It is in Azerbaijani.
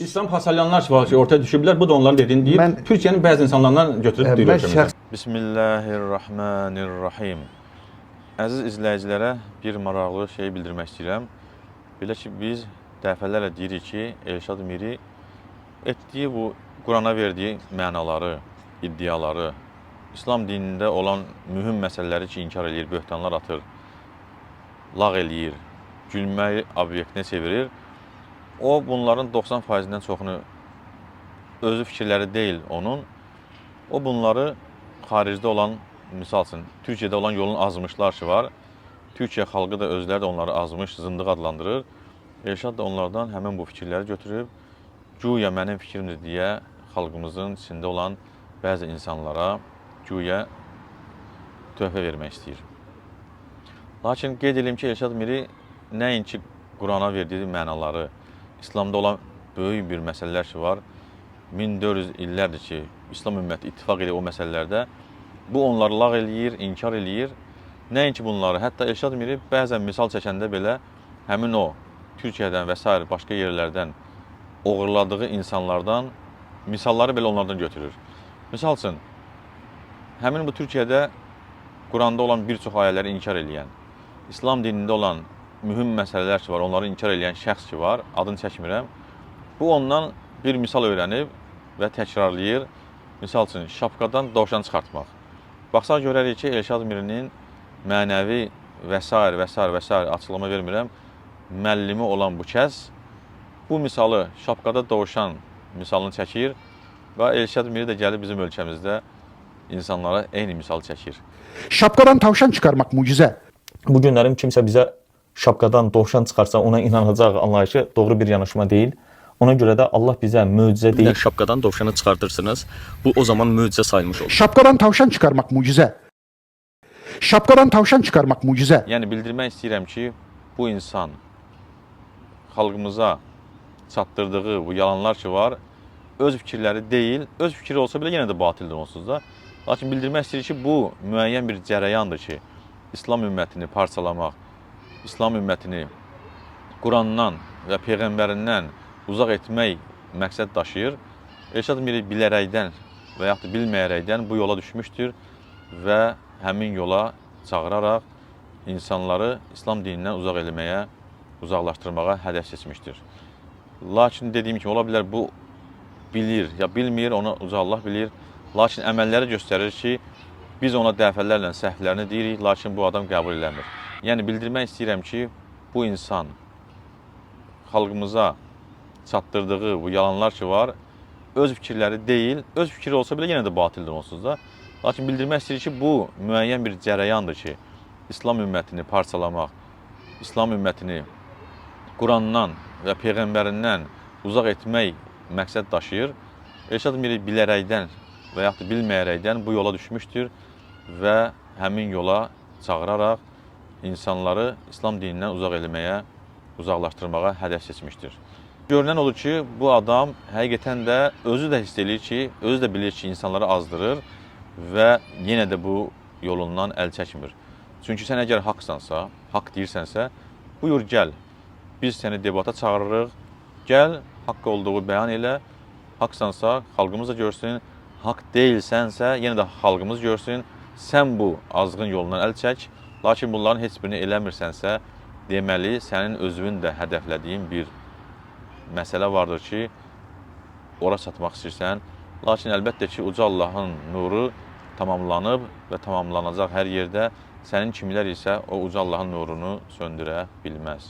İslam Pasalyanlar var, ortaya düşüblər. Bu da onların dediğini deyir. Türkiye'nin bəzi insanlarından götürüb deyir ölkəmizdə. Bismillahirrahmanirrahim. Əziz izləyicilərə bir maraqlı şey bildirmək istəyirəm. Belə ki, biz dəfələrlə deyirik ki, Elşad Miri etdiyi bu Qurana verdiyi mənaları, iddiaları, İslam dinində olan mühüm məsələləri ki, inkar edir, böhtanlar atır, lağ eləyir, gülməyi obyektinə çevirir. O, bunların 90%-dən çoxunu özü fikirləri deyil onun. O, bunları xaricdə olan, misal üçün, Türkiyədə olan yolun azmışlar ki var. Türkiyə xalqı da özləri də onları azmış, zındıq adlandırır. Elşad da onlardan həmin bu fikirləri götürüb, güya mənim fikrimdir deyə xalqımızın içində olan bəzi insanlara güya töhfə vermək istəyir. Lakin qeyd edim ki, Elşad Miri nəinki Qurana verdiyi mənaları, İslamda olan böyük bir məsələlər ki var, 1400 illərdir ki, İslam ümməti ittifaq edir o məsələlərdə. Bu, onları lağ eləyir, inkar eləyir. Nəinki bunları, hətta Elşad Miri bəzən misal çəkəndə belə həmin o Türkiyədən və s. başqa yerlərdən oğurladığı insanlardan misalları belə onlardan götürür. Misal üçün, həmin bu Türkiyədə Quranda olan bir çox ayələri inkar eləyən, İslam dinində olan mühüm məsələlər ki var, onları inkar eləyən şəxs ki var, adını çəkmirəm. Bu, ondan bir misal öyrənib və təkrarlayır. Misal üçün, şapkadan dovşan çıxartmaq. Baxsaq görərik ki, Elşad Mirinin mənəvi və s. açıqlama vermirəm, müəllimi olan bu kəs bu misalı, şapkada dovşan misalını çəkir və Elşad Miri də gəlib bizim ölkəmizdə insanlara eyni misal çəkir. Şapkadan tavşan çıkarmak mucize. Bu günlərim kimsə bizə şapkadan dovşan çıxarsa ona inanacaq anlayışı doğru bir yanaşma deyil. Ona görə də Allah bizə möcüzə deyil. Şapkadan dovşanı çıxartırsınız. Bu o zaman möcüzə sayılmış olur. Şapkadan tavşan çıkarmak mucize. Şapkadan tavşan çıkarmak mucize. Yəni bildirmək istəyirəm ki, bu insan xalqımıza çatdırdığı bu yalanlar ki var, öz fikirləri deyil, öz fikri olsa belə yenə də batildir onsuz da. Lakin bildirmək istəyir ki, bu müəyyən bir cərəyandır ki, İslam ümmətini parçalamaq, İslam ümmətini Qurandan və Peyğəmbərindən uzaq etmək məqsəd daşıyır. Elşad Miri bilərəkdən və yaxud da bilməyərəkdən bu yola düşmüşdür və həmin yola çağıraraq insanları İslam dinindən uzaq eləməyə, uzaqlaşdırmağa hədəf seçmişdir. Lakin dediyim kimi, ola bilər bu bilir ya bilmir, onu uca Allah bilir. Lakin əməlləri göstərir ki, biz ona dəfələrlə səhvlərini deyirik, lakin bu adam qəbul eləmir. Yəni bildirmək istəyirəm ki, bu insan xalqımıza çatdırdığı bu yalanlar ki var, öz fikirləri deyil, öz fikri olsa belə yenə də batildir onsuz da. Lakin bildirmək istəyir ki, bu müəyyən bir cərəyandır ki, İslam ümmətini parçalamaq, İslam ümmətini Qurandan və Peyğəmbərindən uzaq etmək məqsəd daşıyır. Elşad Miri bilərəkdən və yaxud da bilməyərəkdən bu yola düşmüşdür və həmin yola çağıraraq insanları İslam dinindən uzaq eləməyə, uzaqlaşdırmağa hədəf seçmişdir. Görünən odur ki, bu adam həqiqətən də özü də hiss edir ki, özü də bilir ki, insanları azdırır və yenə də bu yolundan əl çəkmir. Çünki sən əgər haqsansa, haqq deyirsənsə, buyur gəl, biz səni debata çağırırıq, gəl, haqq olduğu bəyan elə, haqsansa, xalqımız da görsün, haqq deyilsənsə, yenə də xalqımız görsün, sən bu azğın yolundan əl çək, lakin bunların heç birini eləmirsənsə, deməli, sənin özünün də hədəflədiyin bir məsələ vardır ki, ora çatmaq istəyirsən. Lakin əlbəttə ki, Uca Allahın nuru tamamlanıb və tamamlanacaq hər yerdə. Sənin kimlər isə o Uca Allahın nurunu söndürə bilməz.